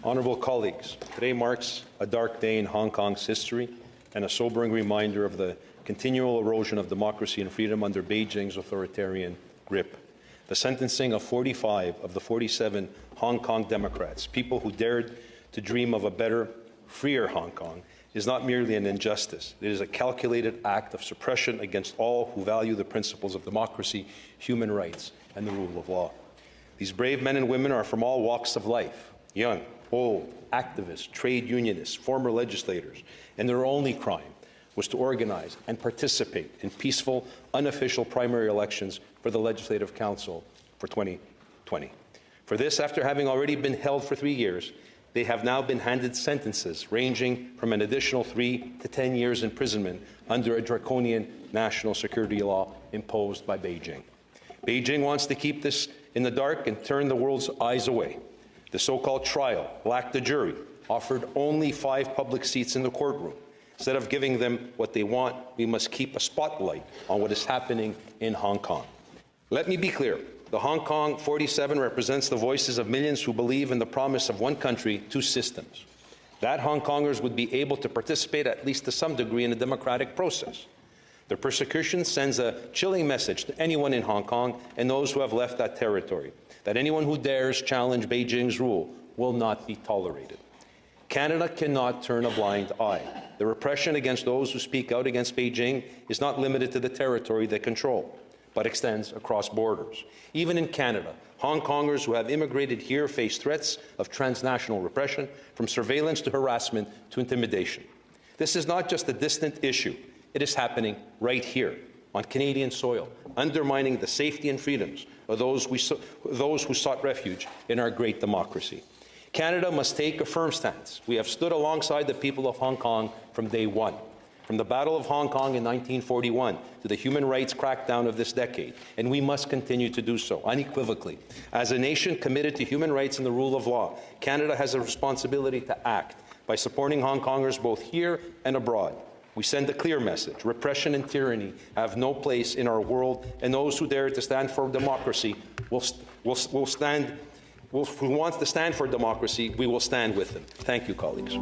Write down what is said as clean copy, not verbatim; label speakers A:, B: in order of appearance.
A: Honourable colleagues, today marks a dark day in Hong Kong's history and a sobering reminder of the continual erosion of democracy and freedom under Beijing's authoritarian grip. The sentencing of 45 of the 47 Hong Kong Democrats, people who dared to dream of a better, freer Hong Kong, is not merely an injustice. It is a calculated act of suppression against all who value the principles of democracy, human rights, and the rule of law. These brave men and women are from all walks of life, young, old, activists, trade unionists, former legislators, and their only crime was to organize and participate in peaceful, unofficial primary elections for the Legislative Council for 2020. For this, after having already been held for 3 years, they have now been handed sentences ranging from an additional 3 to 10 years imprisonment under a draconian national security law imposed by Beijing. Beijing wants to keep this in the dark and turn the world's eyes away. The so-called trial lacked a jury, offered only 5 public seats in the courtroom. Instead of giving them what they want, we must keep a spotlight on what is happening in Hong Kong. Let me be clear. The Hong Kong 47 represents the voices of millions who believe in the promise of one country, 2 systems. That Hong Kongers would be able to participate at least to some degree in the democratic process. Their persecution sends a chilling message to anyone in Hong Kong and those who have left that territory, that anyone who dares challenge Beijing's rule will not be tolerated. Canada cannot turn a blind eye. The repression against those who speak out against Beijing is not limited to the territory they control, but extends across borders. Even in Canada, Hong Kongers who have immigrated here face threats of transnational repression, from surveillance to harassment to intimidation. This is not just a distant issue. It is happening right here on Canadian soil, undermining the safety and freedoms of those who sought refuge in our great democracy. Canada must take a firm stance. We have stood alongside the people of Hong Kong from day one. From the Battle of Hong Kong in 1941 to the human rights crackdown of this decade, and we must continue to do so unequivocally. As a nation committed to human rights and the rule of law, Canada has a responsibility to act by supporting Hong Kongers both here and abroad. We send a clear message. Repression and tyranny have no place in our world, and those who dare to stand for democracy who wants to stand for democracy, we will stand with them. Thank you, colleagues.